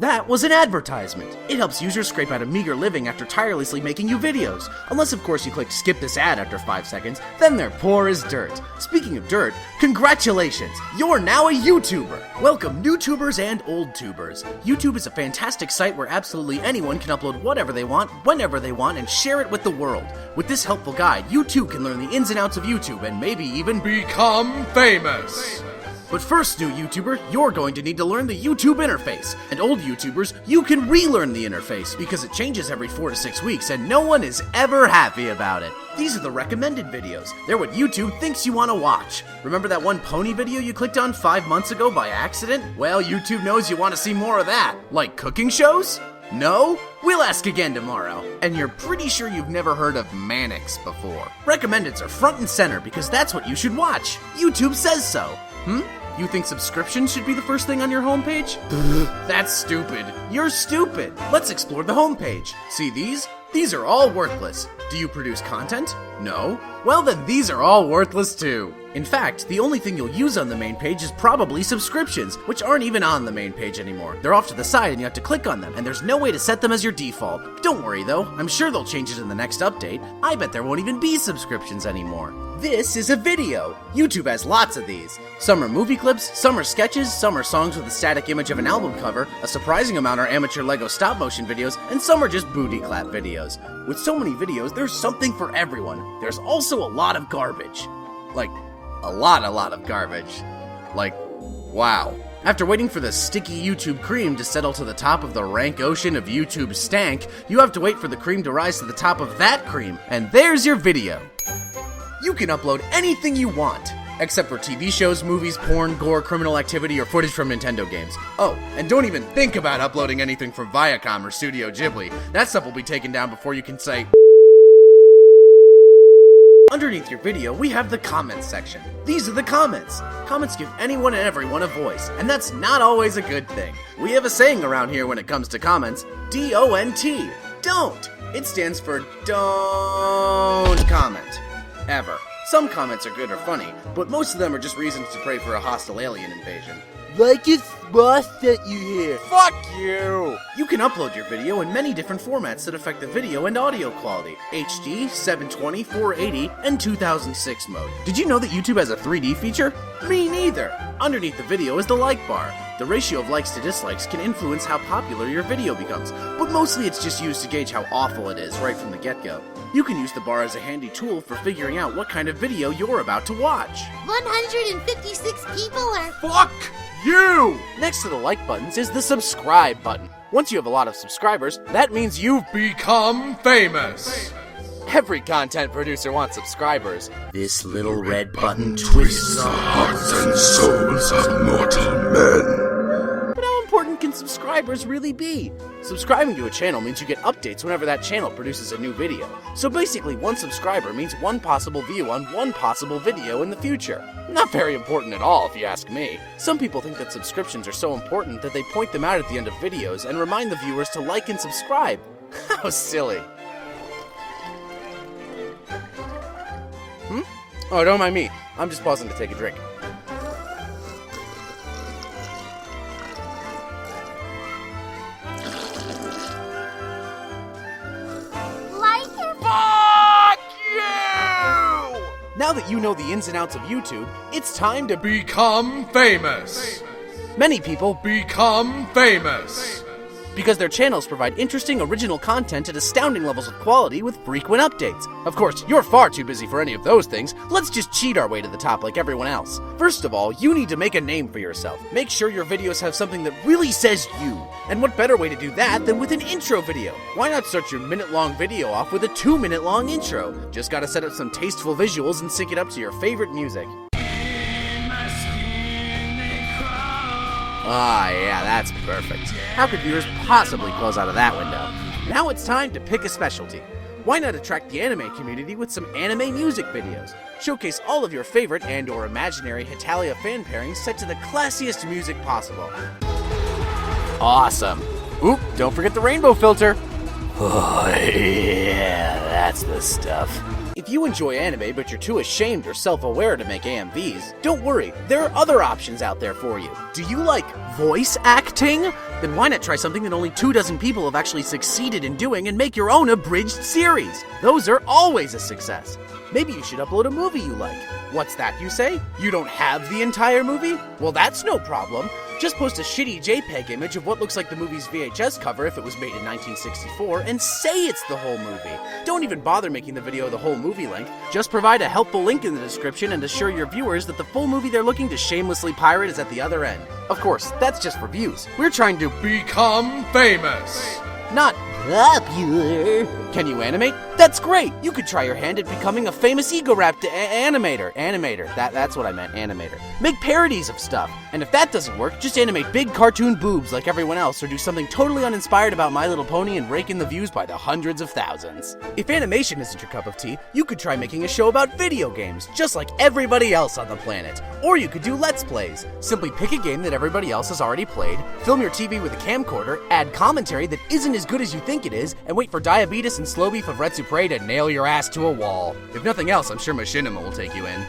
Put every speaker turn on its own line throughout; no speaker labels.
That was an advertisement. It helps users scrape out a meager living after tirelessly making you videos. Unless, of course, you click skip this ad after 5 seconds, then they're poor as dirt. Speaking of dirt, congratulations! You're now a YouTuber! Welcome, new tubers and old tubers. YouTube is a fantastic site where absolutely anyone can upload whatever they want, whenever they want, and share it with the world. With this helpful guide, you too can learn the ins and outs of YouTube and maybe even become famous! But first, new YouTuber, you're going to need to learn the YouTube interface. And old YouTubers, you can relearn the interface because it changes every 4 to 6 weeks and no one is ever happy about it. These are the recommended videos. They're what YouTube thinks you want to watch. Remember that one pony video you clicked on 5 months ago by accident? Well, YouTube knows you want to see more of that. Like cooking shows? No? We'll ask again tomorrow. And you're pretty sure you've never heard of Mannix before. Recommendeds are front and center because that's what you should watch. YouTube says so. You think subscriptions should be the first thing on your homepage? That's stupid. You're stupid. Let's explore the homepage. See these? These are all worthless. Do you produce content? No? Well then these are all worthless too. In fact, the only thing you'll use on the main page is probably subscriptions, which aren't even on the main page anymore. They're off to the side and you have to click on them, and there's no way to set them as your default. Don't worry though, I'm sure they'll change it in the next update. I bet there won't even be subscriptions anymore. This is a video. YouTube has lots of these. Some are movie clips, some are sketches, some are songs with a static image of an album cover, a surprising amount are amateur Lego stop motion videos, and some are just booty clap videos. With so many videos, there's something for everyone. There's also a lot of garbage. Like, a lot of garbage. Like, wow. After waiting for the sticky YouTube cream to settle to the top of the rank ocean of YouTube stank, you have to wait for the cream to rise to the top of that cream, and there's your video. You can upload anything you want, except for TV shows, movies, porn, gore, criminal activity, or footage from Nintendo games. Oh, and don't even think about uploading anything from Viacom or Studio Ghibli. That stuff will be taken down before you can say. Underneath your video, we have the comments section. These are the comments. Comments give anyone and everyone a voice, and that's not always a good thing. We have a saying around here when it comes to comments, D-O-N-T, don't. It stands for don't comment. Ever. Some comments are good or funny, but most of them are just reasons to pray for a hostile alien invasion.
Like it's lost at you here.
Fuck you! You can upload your video in many different formats that affect the video and audio quality. HD, 720, 480, and 2006 mode. Did you know that YouTube has a 3D feature? Me neither! Underneath the video is the like bar. The ratio of likes to dislikes can influence how popular your video becomes, but mostly it's just used to gauge how awful it is right from the get-go. You can use the bar as a handy tool for figuring out what kind of video you're about to watch.
156 people are...
Fuck you! Next to the like buttons is the subscribe button. Once you have a lot of subscribers, that means you've become famous. Every content producer wants subscribers.
This little red button twists the hearts and souls of mortal men.
But how important can subscribers really be? Subscribing to a channel means you get updates whenever that channel produces a new video. So basically, one subscriber means one possible view on one possible video in the future. Not very important at all, if you ask me. Some people think that subscriptions are so important that they point them out at the end of videos and remind the viewers to like and subscribe. How silly. Oh, don't mind me. I'm just pausing to take a drink. Fuck you! Now that you know the ins and outs of YouTube, it's time to become famous. Many people become famous because their channels provide interesting, original content at astounding levels of quality with frequent updates. Of course, you're far too busy for any of those things. Let's just cheat our way to the top like everyone else. First of all, you need to make a name for yourself. Make sure your videos have something that really says you. And what better way to do that than with an intro video? Why not start your minute-long video off with a 2-minute-long intro? Just gotta set up some tasteful visuals and sync it up to your favorite music. Ah, yeah, that's perfect. How could viewers possibly close out of that window? Now it's time to pick a specialty. Why not attract the anime community with some anime music videos? Showcase all of your favorite and or imaginary Hitalia fan pairings set to the classiest music possible. Awesome. Oop, don't forget the rainbow filter. Oh, yeah, that's the stuff. If you enjoy anime but you're too ashamed or self-aware to make AMVs, don't worry, there are other options out there for you. Do you like voice acting? Then why not try something that only 24 people have actually succeeded in doing and make your own abridged series? Those are always a success. Maybe you should upload a movie you like. What's that, you say? You don't have the entire movie? Well, that's no problem. Just post a shitty JPEG image of what looks like the movie's VHS cover if it was made in 1964 and say it's the whole movie. Don't even bother making the video the whole movie length. Just provide a helpful link in the description and assure your viewers that the full movie they're looking to shamelessly pirate is at the other end. Of course, that's just for views. We're trying to become famous, not popular. Can you animate? That's great! You could try your hand at becoming a famous ego-wrapped animator. That's what I meant, animator. Make parodies of stuff. And if that doesn't work, just animate big cartoon boobs like everyone else, or do something totally uninspired about My Little Pony and rake in the views by the hundreds of thousands. If animation isn't your cup of tea, you could try making a show about video games, just like everybody else on the planet. Or you could do Let's Plays. Simply pick a game that everybody else has already played, film your TV with a camcorder, add commentary that isn't as good as you think it is, and wait for Diabetes and Slow Beef of Retsu Prey to nail your ass to a wall. If nothing else, I'm sure Machinima will take you in.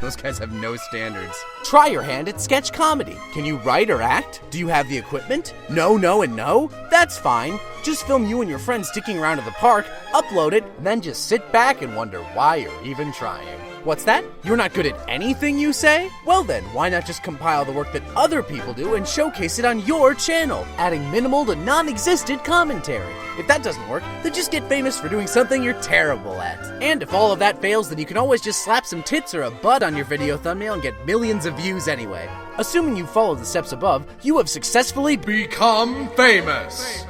Those guys have no standards. Try your hand at sketch comedy. Can you write or act? Do you have the equipment? No, and no? That's fine. Just film you and your friends sticking around at the park, upload it, and then just sit back and wonder why you're even trying. What's that? You're not good at anything, you say? Well then, why not just compile the work that other people do and showcase it on your channel, adding minimal to non-existent commentary? If that doesn't work, then just get famous for doing something you're terrible at. And if all of that fails, then you can always just slap some tits or a butt on your video thumbnail and get millions of views anyway. Assuming you follow the steps above, you have successfully become famous.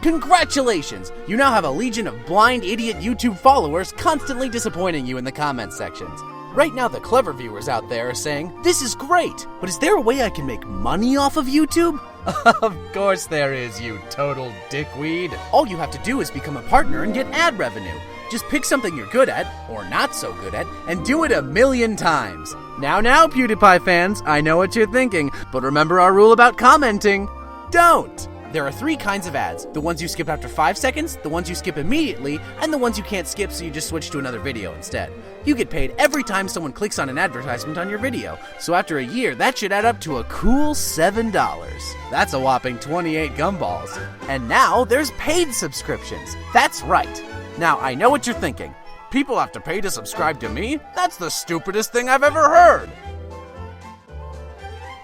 Congratulations! You now have a legion of blind idiot YouTube followers constantly disappointing you in the comment sections. Right now the clever viewers out there are saying, "This is great, but is there a way I can make money off of YouTube?" Of course there is, you total dickweed. All you have to do is become a partner and get ad revenue. Just pick something you're good at, or not so good at, and do it 1,000,000 times. Now, PewDiePie fans, I know what you're thinking, but remember our rule about commenting. Don't! There are 3 kinds of ads. The ones you skip after 5 seconds, the ones you skip immediately, and the ones you can't skip so you just switch to another video instead. You get paid every time someone clicks on an advertisement on your video, so after a year, that should add up to a cool $7. That's a whopping 28 gumballs. And now there's paid subscriptions. That's right. Now, I know what you're thinking. People have to pay to subscribe to me? That's the stupidest thing I've ever heard.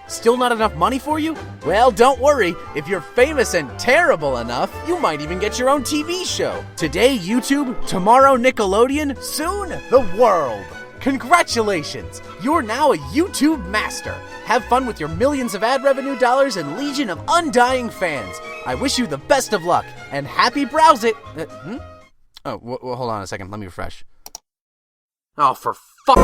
Still not enough money for you? Well, don't worry. If you're famous and terrible enough, you might even get your own TV show. Today, YouTube. Tomorrow, Nickelodeon. Soon, the world. Congratulations! You're now a YouTube master. Have fun with your millions of ad revenue dollars and legion of undying fans. I wish you the best of luck, and happy browsing. Oh, well, hold on a second. Let me refresh. Oh, for fuck.